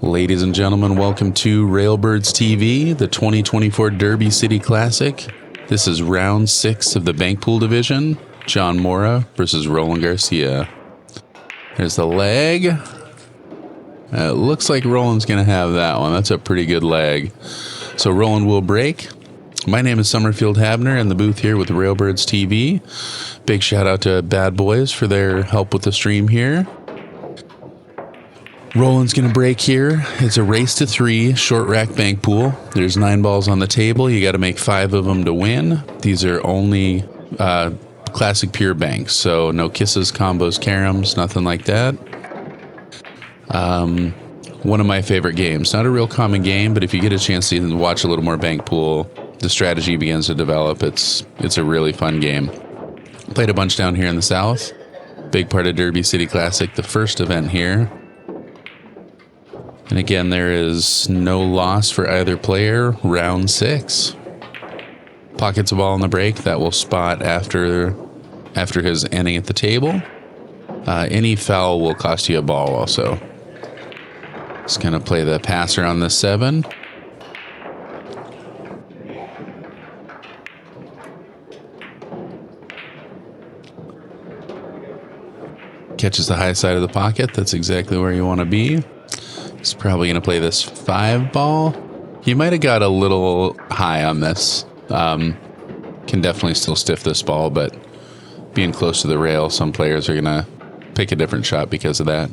Ladies and gentlemen, welcome to Railbirds TV, the 2024 Derby City Classic. This is round 6 of the bank pool division. John Morra versus Roland Garcia. There's the leg. It looks like Roland's going to have that one. That's a pretty good leg. So Roland will break. My name is Somerfield Habener in the booth here with Railbirds TV. Big shout out to Bad Boys for their help with the stream here. Roland's going to break here. It's a race to 3 short rack bank pool. There's 9 balls on the table. You got to make 5 of them to win. These are only classic pure banks, so no kisses, combos, caroms, nothing like that. One of my favorite games. Not a real common game, but if you get a chance to watch a little more bank pool, the strategy begins to develop. It's a really fun game. Played a bunch down here in the south. Big part of Derby City Classic, the first event here. And again, there is no loss for either player. Round 6. Pockets a ball on the break that will spot after his ending at the table. Any foul will cost you a ball also. Just going to play the passer on the 7. Catches the high side of the pocket. That's exactly where you want to be. He's probably going to play this 5 ball. He might have got a little high on this. Can definitely still stiff this ball, but being close to the rail, some players are going to pick a different shot because of that.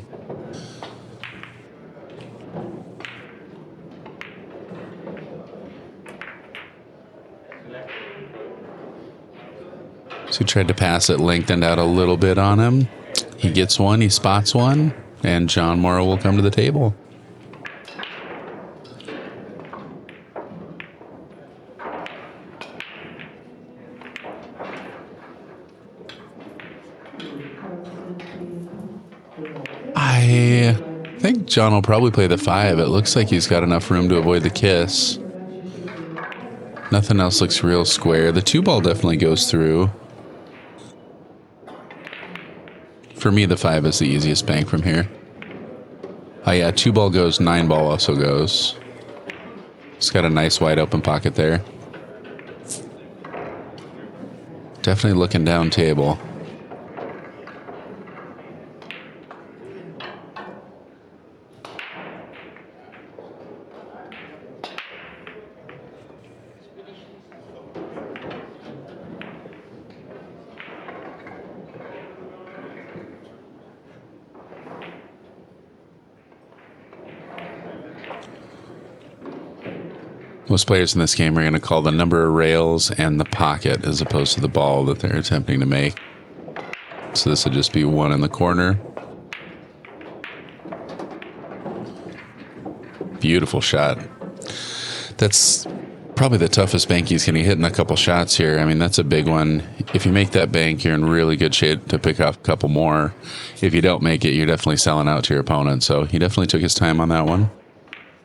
So he tried to pass it, lengthened out a little bit on him. He gets one, he spots one, and John Morra will come to the table. I think John will probably play the 5. It looks like he's got enough room to avoid the kiss. Nothing else looks real square. The 2 ball definitely goes through. For me, the 5 is the easiest bank from here. Oh yeah, 2 ball goes, 9 ball also goes. It's got a nice wide open pocket there. Definitely looking down table. Most players in this game are going to call the number of rails and the pocket as opposed to the ball that they're attempting to make. So this would just be 1 in the corner. Beautiful shot. That's probably the toughest bank he's going to hit in a couple shots here. I mean, that's a big one. If you make that bank, you're in really good shape to pick up a couple more. If you don't make it, you're definitely selling out to your opponent. So he definitely took his time on that one.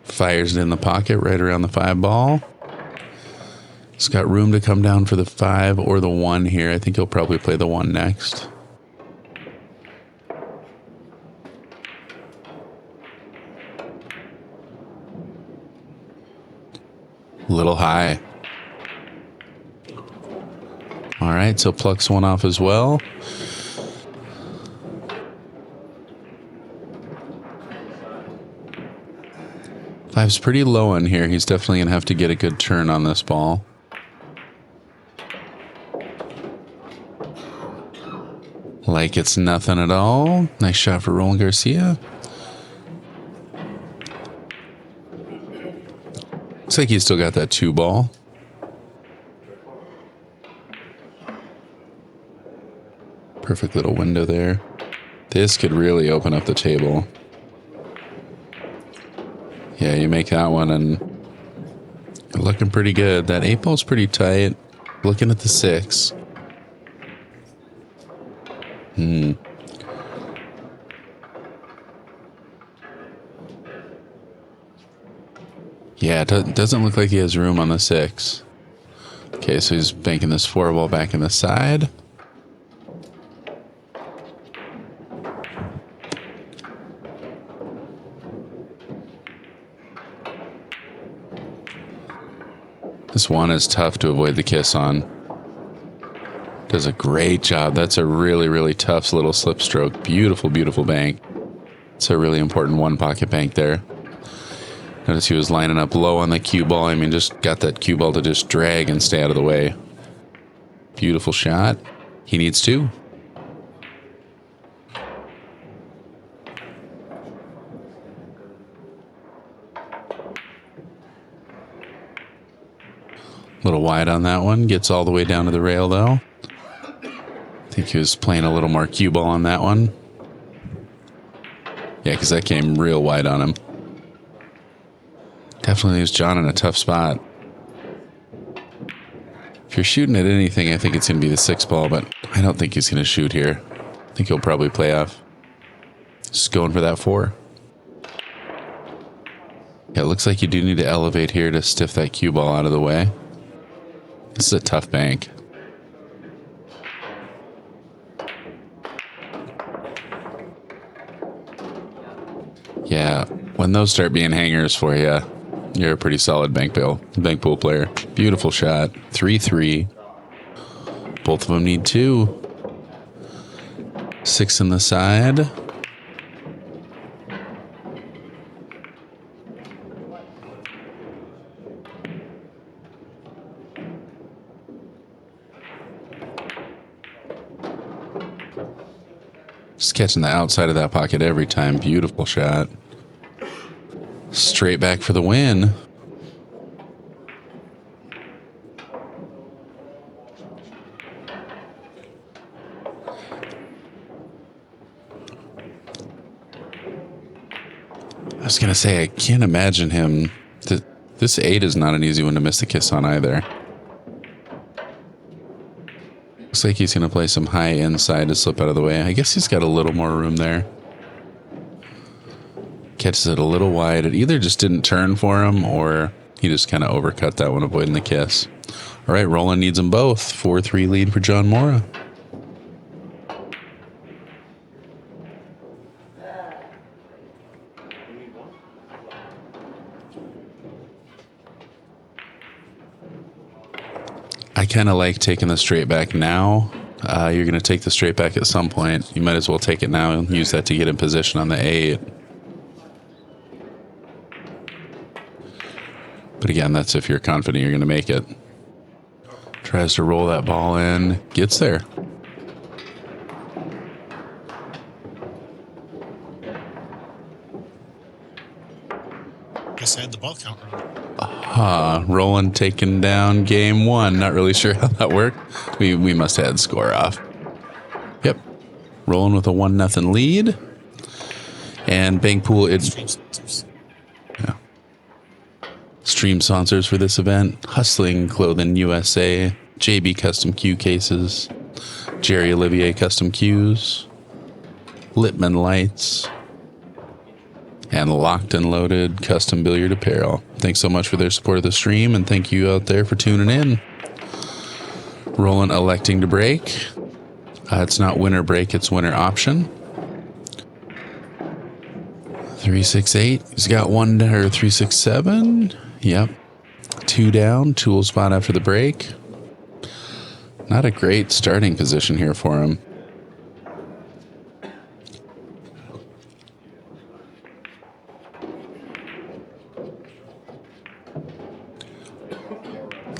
Fires it in the pocket right around the 5 ball. He's got room to come down for the 5 or the 1 here. I think he'll probably play the 1 next. A little high. All right, so plucks 1 off as well. Five's pretty low in here. He's definitely going to have to get a good turn on this ball. Like it's nothing at all. Nice shot for Roland Garcia. Looks like he's still got that 2 ball. Perfect little window there. This could really open up the table. Yeah, you make that one and looking pretty good. That 8 ball's pretty tight. Looking at the 6. Yeah, it doesn't look like he has room on the 6. Okay, so he's banking this 4 ball back in the side. This one is tough to avoid the kiss on. Does a great job. That's a really, really tough little slip stroke. Beautiful, beautiful bank. It's a really important one pocket bank there. Notice he was lining up low on the cue ball. I mean, just got that cue ball to just drag and stay out of the way. Beautiful shot. He needs two. A little wide on that one. Gets all the way down to the rail, though. I think he was playing a little more cue ball on that one. Yeah, because that came real wide on him. Definitely leaves John in a tough spot. If you're shooting at anything, I think it's going to be the 6 ball, but I don't think he's going to shoot here. I think he'll probably play off. Just going for that 4. Yeah, it looks like you do need to elevate here to stiff that cue ball out of the way. This is a tough bank. Yeah, when those start being hangers for you, you're a pretty solid bank pool player. Beautiful shot. 3-3. Both of them need 2. 6 in the side. Just catching the outside of that pocket every time. Beautiful shot. Straight back for the win. I was going to say, I can't imagine him. This 8 is not an easy one to miss the kiss on either. Looks like he's going to play some high inside to slip out of the way. I guess he's got a little more room there. Catches it a little wide. It either just didn't turn for him or he just kind of overcut that one, avoiding the kiss. All right, Roland needs them both. 4-3 lead for John Morra. I kind of like taking the straight back now. You're going to take the straight back at some point. You might as well take it now and use that to get in position on the 8. But again, that's if you're confident you're going to make it. Tries to roll that ball in. Gets there. Guess I had the ball count wrong. Roland taking down game 1. Not really sure how that worked. We must have had score off. Yep. Roland with a 1-0 lead. And Bank Pool... Yeah. Stream sponsors for this event: Hustling Clothing USA, JB Custom Q Cases, Jerry Olivier Custom Qs, Littman Lights, and Locked and Loaded Custom Billiard Apparel. Thanks so much for their support of the stream, and thank you out there for tuning in. Roland electing to break. It's not winner break, it's winner option. 3-6-8. He's got 1 or 3-6-7. Yep. 2 down. Tool spot after the break. Not a great starting position here for him.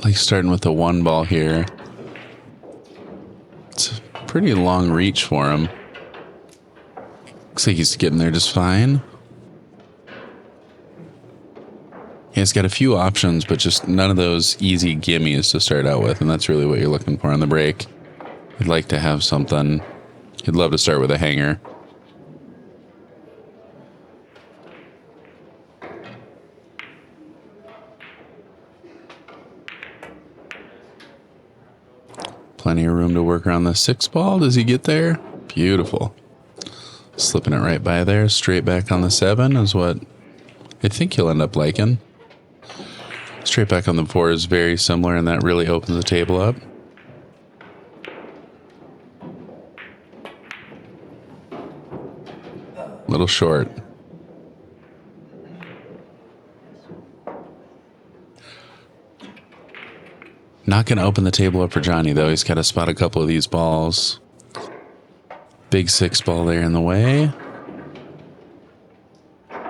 Like starting with the 1 ball here. It's a pretty long reach for him. Looks like he's getting there just fine. He's got a few options, but just none of those easy gimmies to start out with, and that's really what you're looking for on the break. You'd like to have something. You'd love to start with a hanger. Plenty of room to work around the 6 ball. Does he get there? Beautiful. Slipping it right by there. Straight back on the 7 is what I think he'll end up liking. Straight back on the 4 is very similar, and that really opens the table up. Little short. Not going to open the table up for Johnny, though. He's got to spot a couple of these balls. Big 6 ball there in the way. I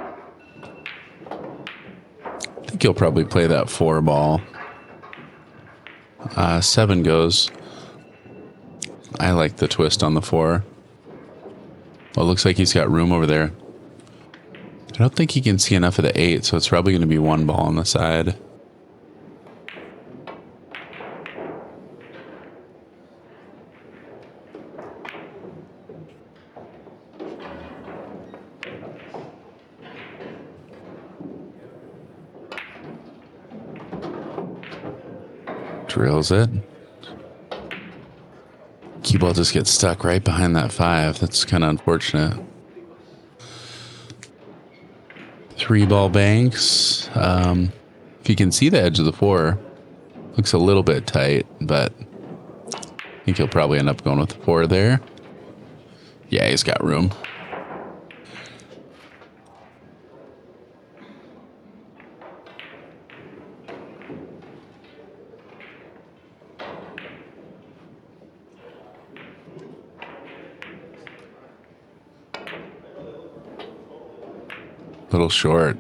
think he'll probably play that 4 ball. 7 goes. I like the twist on the 4. Well, it looks like he's got room over there. I don't think he can see enough of the 8, so it's probably going to be 1 ball on the side. Drills it. Cue ball just gets stuck right behind that 5. That's kind of unfortunate. 3 ball banks. If you can see the edge of the 4, looks a little bit tight, but I think he'll probably end up going with the 4 there. Yeah, he's got room. Little short.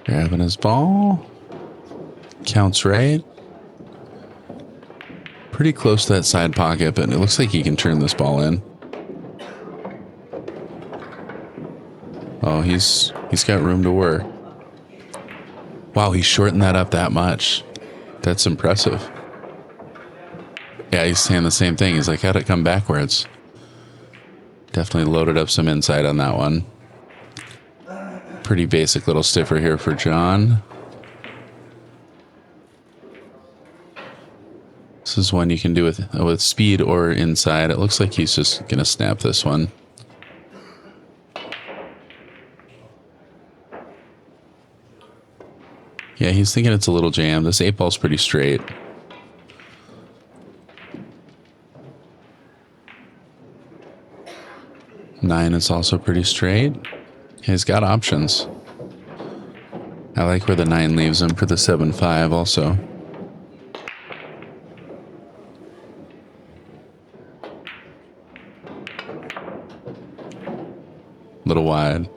Grabbing his ball. Counts right. Pretty close to that side pocket, but it looks like he can turn this ball in. Oh, he's got room to work. Wow, he shortened that up that much. That's impressive. Yeah, he's saying the same thing. He's like, how'd it come backwards? Definitely loaded up some insight on that one. Pretty basic little stiffer here for John. This is one you can do with speed or inside. It looks like he's just going to snap this one. Yeah, he's thinking it's a little jam. This 8 ball's pretty straight. Nine is also pretty straight. He's got options. I like where the 9 leaves him for the 7-5 also. Little wide.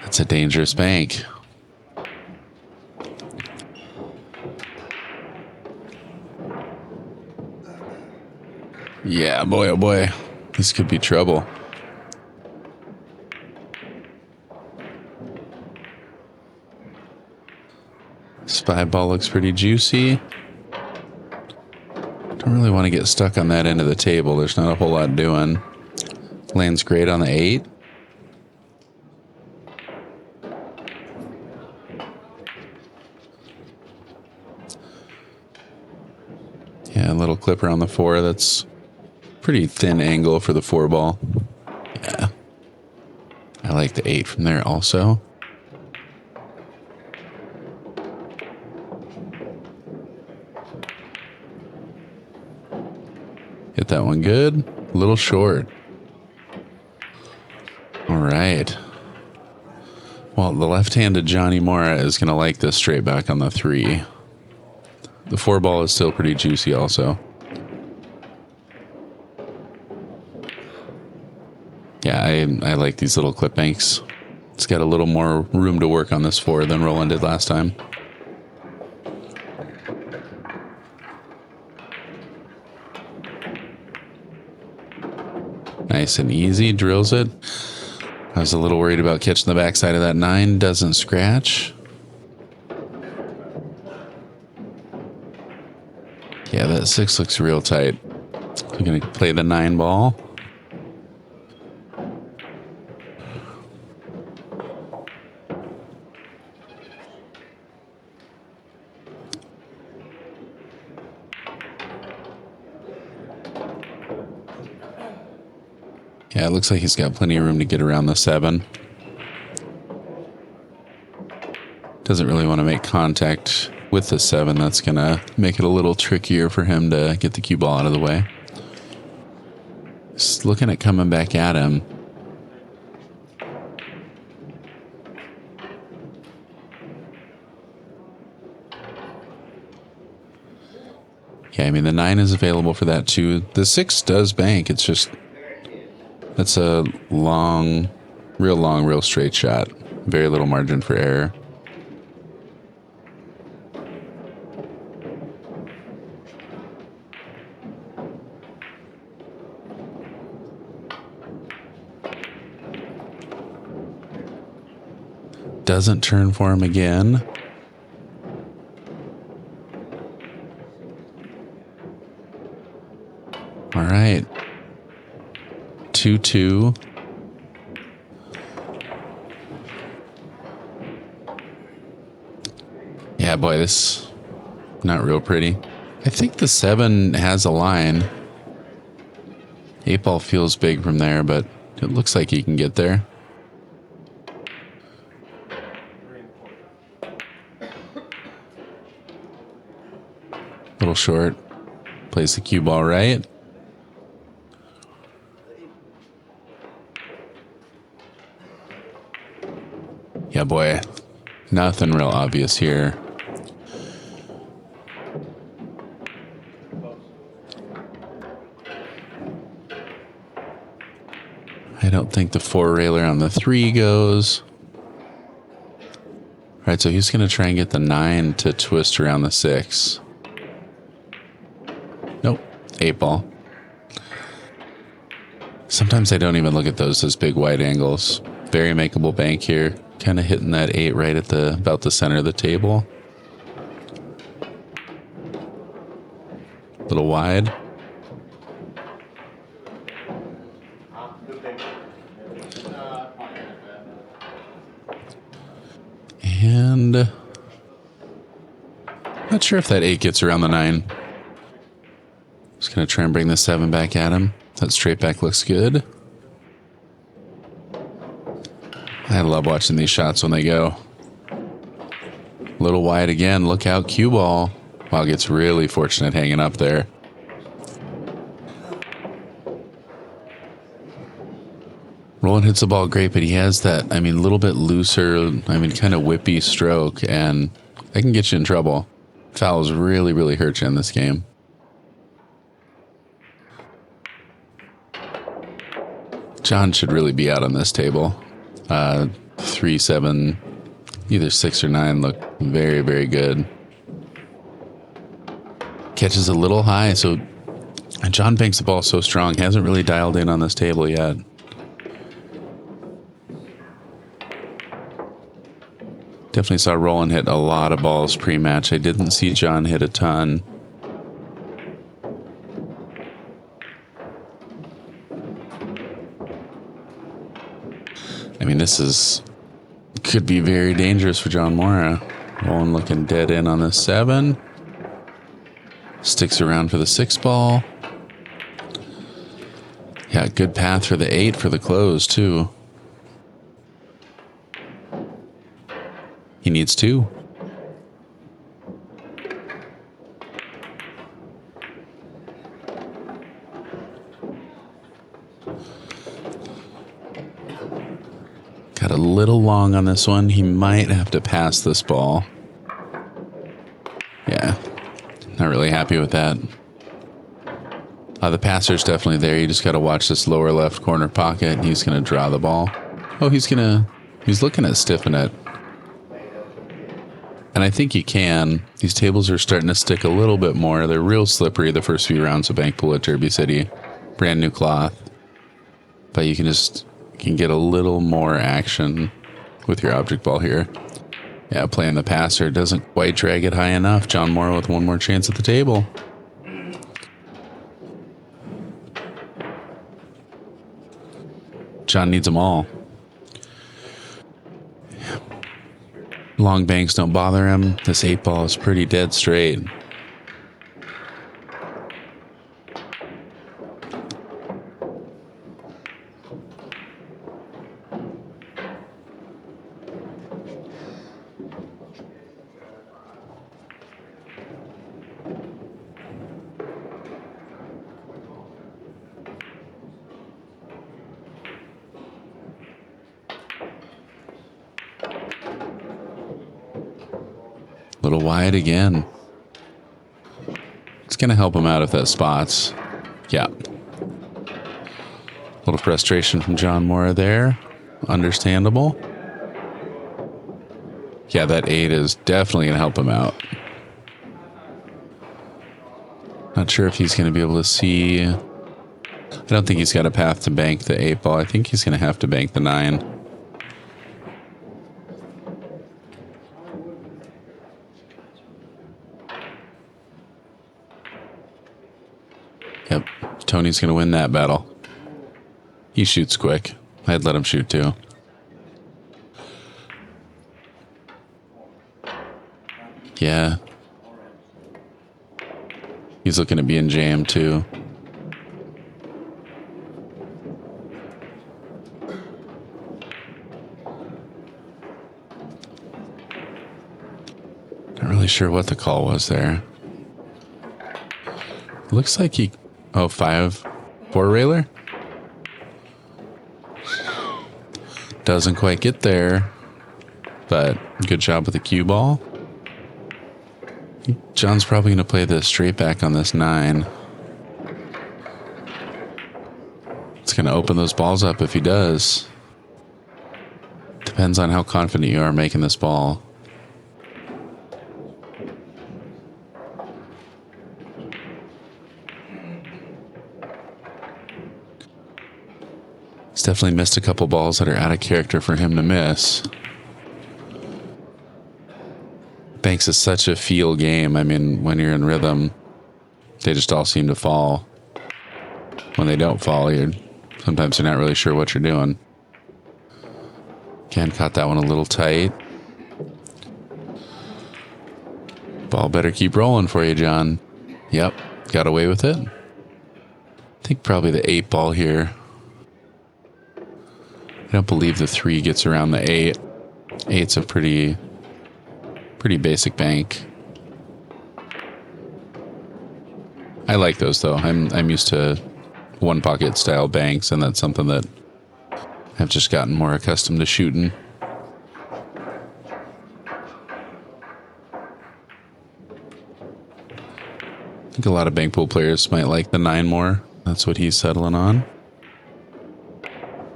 That's a dangerous bank. Yeah, boy, oh boy. This could be trouble. This 5 ball looks pretty juicy. Don't really want to get stuck on that end of the table. There's not a whole lot doing. Lands great on the 8. Yeah, a little clipper on the 4. That's pretty thin angle for the 4 ball. Yeah. I like the 8 from there also. Hit that one good. A little short. All right. Well, the left-handed Johnny Morra is going to like this straight back on the 3. The 4 ball is still pretty juicy also. Yeah, I like these little clip banks. It's got a little more room to work on this 4 than Roland did last time. Nice and easy, drills it. I was a little worried about catching the backside of that 9. Doesn't scratch. Yeah, that 6 looks real tight. I'm going to play the 9 ball. Yeah, it looks like he's got plenty of room to get around the 7. Doesn't really want to make contact with the 7. That's going to make it a little trickier for him to get the cue ball out of the way. Just looking at coming back at him. Yeah, I mean, the 9 is available for that too. The 6 does bank. It's just, that's a long, real straight shot. Very little margin for error. Doesn't turn for him again. All right. 2-2. Yeah, boy, this not real pretty. I think the 7 has a line. 8 ball feels big from there, but it looks like he can get there. Little short. Plays the cue ball right. Yeah, boy. Nothing real obvious here. I don't think the 4 railer on the 3 goes. All right, so he's going to try and get the 9 to twist around the 6. Nope. 8 ball. Sometimes I don't even look at those as big wide angles. Very makeable bank here. Kind of hitting that 8 right at about the center of the table. A little wide. And not sure if that 8 gets around the 9. Just going to try and bring the 7 back at him. That straight back looks good. I love watching these shots when they go. A little wide again. Look out, cue ball. Wow, gets really fortunate hanging up there. Roland hits the ball great, but he has that, I mean, a little bit looser, I mean, kind of whippy stroke, and that can get you in trouble. Fouls really hurt you in this game. John should really be out on this table. 3, 7, either 6 or 9 look very good. Catches a little high, so John banks the ball so strong. Hasn't really dialed in on this table yet. Definitely saw Roland hit a lot of balls pre-match. I didn't see John hit a ton. I mean, could be very dangerous for John Morra. Roland looking dead in on the 7. Sticks around for the 6 ball. Yeah, good path for the 8 for the close, too. He needs 2. Got a little long on this one. He might have to pass this ball. Yeah, not really happy with that. The passer's definitely there. You just got to watch this lower left corner pocket. He's going to draw the ball. Oh, he's looking at stiffing it. And I think you can. These tables are starting to stick a little bit more. They're real slippery the first few rounds of bank pool at Derby City. Brand new cloth. But you can get a little more action with your object ball here. Yeah, playing the passer doesn't quite drag it high enough. John Morra with one more chance at the table. John needs them all. Long banks don't bother him. This 8 ball is pretty dead straight. Little wide again. It's going to help him out if that spots. Yeah. A little frustration from John Morra there. Understandable. Yeah, that 8 is definitely going to help him out. Not sure if he's going to be able to see. I don't think he's got a path to bank the 8 ball. I think he's going to have to bank the 9. Yep, Tony's going to win that battle. He shoots quick. I'd let him shoot too. Yeah. He's looking at being jammed too. Not really sure what the call was there. Looks like he... Oh, 5. 4 railer? Doesn't quite get there. But good job with the cue ball. John's probably going to play the straight back on this 9. It's going to open those balls up if he does. Depends on how confident you are making this ball. He's definitely missed a couple balls that are out of character for him to miss. Banks is such a feel game. I mean, when you're in rhythm, they just all seem to fall. When they don't fall, sometimes you're not really sure what you're doing. Again, caught that one a little tight. Ball better keep rolling for you, John. Yep, got away with it. I think probably the 8 ball here. I don't believe the 3 gets around the 8. 8's a pretty basic bank. I like those though. I'm used to 1 pocket style banks, and that's something that I've just gotten more accustomed to shooting. I think a lot of bank pool players might like the 9 more. That's what he's settling on.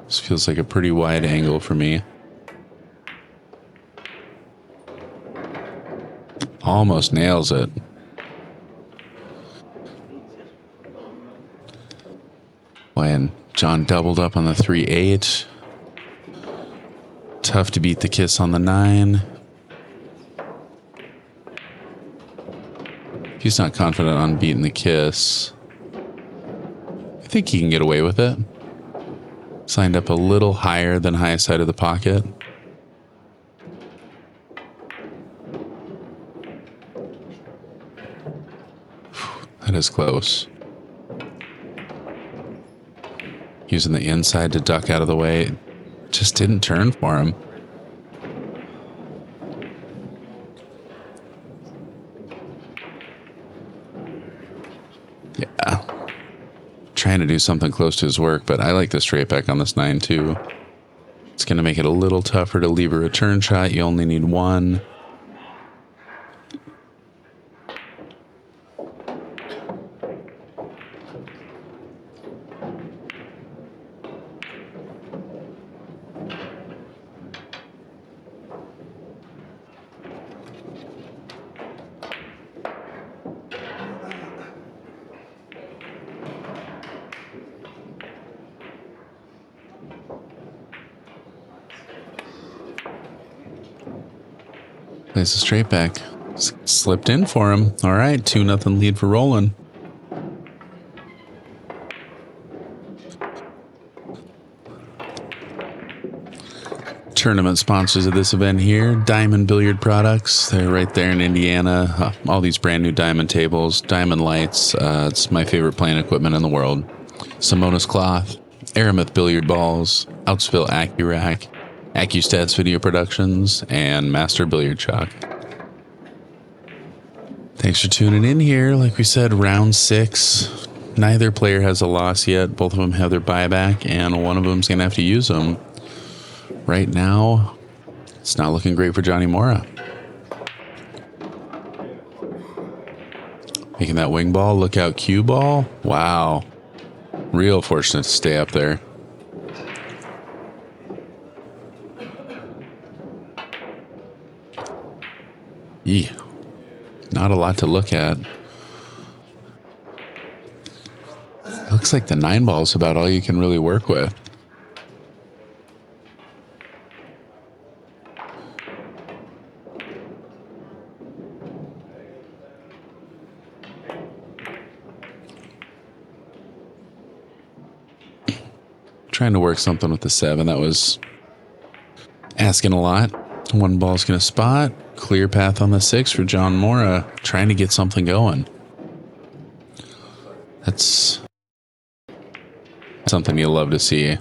This feels like a pretty wide angle for me. Almost nails it. When John doubled up on the 3-8. Tough to beat the kiss on the 9. If he's not confident on beating the kiss, I think he can get away with it. Signed up a little higher than high side of the pocket. That is close. Using the inside to duck out of the way. It just didn't turn for him. Yeah. Trying to do something close to his work, but I like the straight back on this 9 too. It's going to make it a little tougher to leave a return shot. You only need 1. Plays a straight back. Slipped in for him. All right, 2-0 lead for Roland. Tournament sponsors of this event here, Diamond Billiard Products. They're right there in Indiana. All these brand new diamond tables, diamond lights. It's my favorite playing equipment in the world. Simonis cloth, Aramith billiard balls, Outsville AccuRack, AccuStats Video Productions, and Master Billiard Chalk. Thanks for tuning in here. Like we said, round 6. Neither player has a loss yet. Both of them have their buyback, and one of them's going to have to use them. Right now, it's not looking great for Johnny Morra. Making that wing ball. Look out, cue ball. Wow. Real fortunate to stay up there. Yee. Not a lot to look at. Looks like the 9 ball is about all you can really work with. Trying to work something with the 7. That was asking a lot. 1 ball's going to spot. Clear path on the 6 for John Morra. Trying to get something going. That's something you love to see.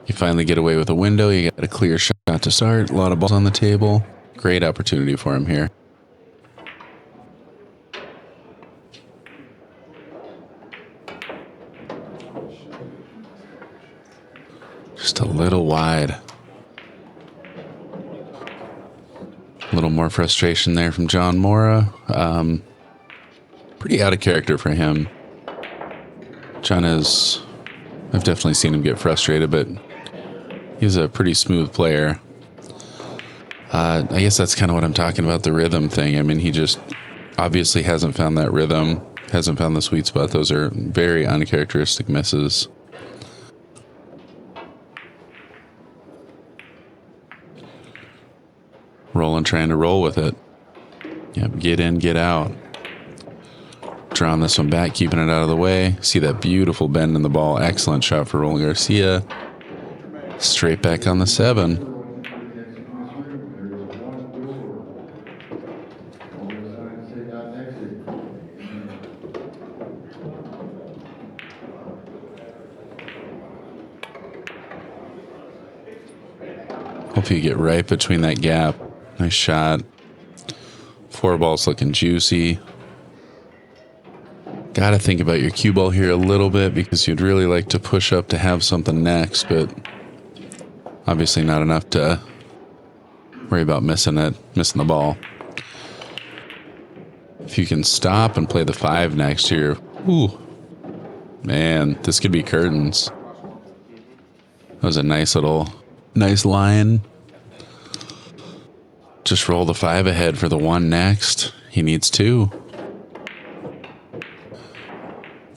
You finally get away with a window. You got a clear shot to start. A lot of balls on the table. Great opportunity for him here. Just a little wide. A little more frustration there from John Morra. Pretty out of character for him. John is... I've definitely seen him get frustrated, but he's a pretty smooth player. I guess that's kind of what I'm talking about, the rhythm thing. I mean, he just obviously hasn't found that rhythm, hasn't found the sweet spot. Those are very uncharacteristic misses. Roland trying to roll with it. Yep, get in, get out. Drawing this one back, keeping it out of the way. See that beautiful bend in the ball. Excellent shot for Roland Garcia. Straight back on the 7. Hope you get right between that gap. Nice shot. 4 balls looking juicy. Got to think about your cue ball here a little bit because you'd really like to push up to have something next, but obviously not enough to worry about missing the ball. If you can stop and play the 5 next year, ooh, man, this could be curtains. That was a nice line. Just roll the 5 ahead for the 1 next. He needs 2.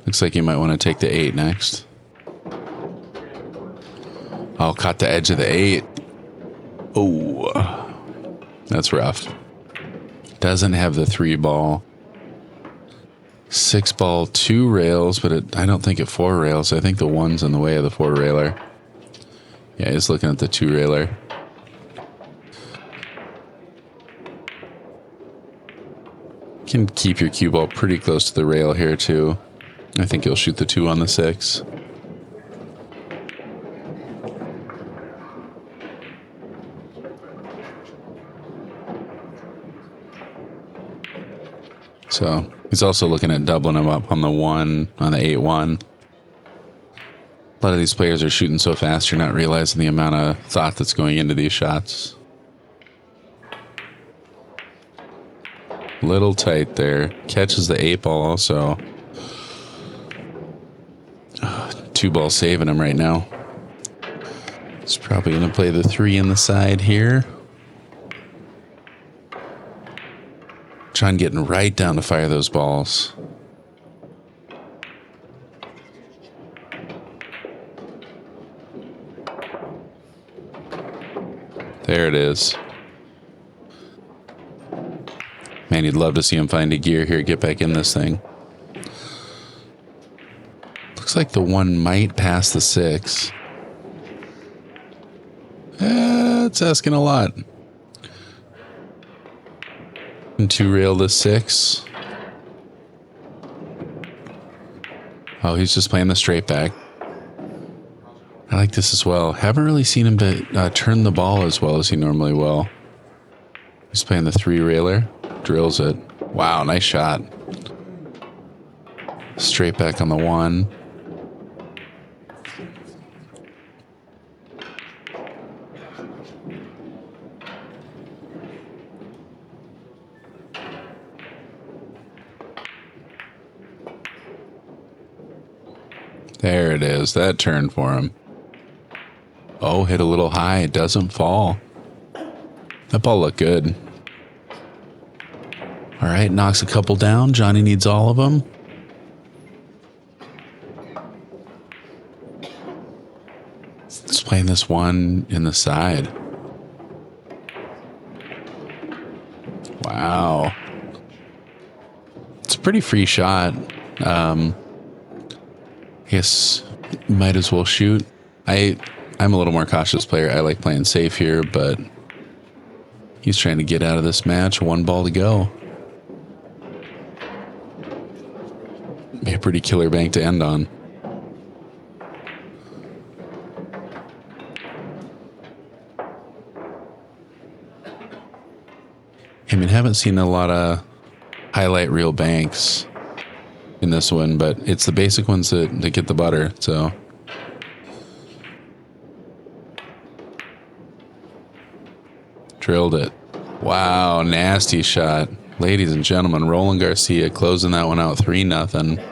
Looks like you might want to take the 8 next. Oh, caught the edge of the 8. Oh, that's rough. Doesn't have the 3 ball. 6 ball, 2 rails, but I don't think it 4 rails. I think the 1's in the way of the 4 railer. Yeah, he's looking at the 2 railer. Can keep your cue ball pretty close to the rail here too. I think you'll shoot the 2 on the 6. So he's also looking at doubling him up on the 1, on the 8-1. A lot of these players are shooting so fast, you're not realizing the amount of thought that's going into these shots. Little tight there. Catches the 8 ball also. 2 ball saving him right now. He's probably going to play the 3 in the side here. John getting right down to fire those balls. There it is. Man, you'd love to see him find a gear here, get back in this thing. Looks like the 1 might pass the 6. It's asking a lot. And 2 rail the 6. Oh, he's just playing the straight back. I like this as well. Haven't really seen him turn the ball as well as he normally will. He's playing the 3 railer. Drills it. Wow, nice shot. Straight back on the 1. There it is. That turned for him. Oh, hit a little high. It doesn't fall. That ball looked good. All right, knocks a couple down. Johnny needs all of them. Let's play this one in the side. Wow. It's a pretty free shot. I guess might as well shoot. I'm a little more cautious player. I like playing safe here, but he's trying to get out of this match. One ball to go. Be a pretty killer bank to end on. I mean, haven't seen a lot of highlight reel banks in this one, but it's the basic ones that get the butter, so. Drilled it. Wow, nasty shot. Ladies and gentlemen, Roland Garcia closing that one out 3-0.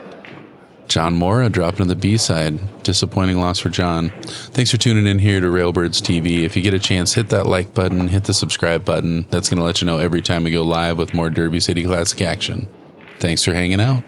John Morra dropping to the B-side. Disappointing loss for John. Thanks for tuning in here to Railbirds TV. If you get a chance, hit that like button, hit the subscribe button. That's going to let you know every time we go live with more Derby City Classic action. Thanks for hanging out.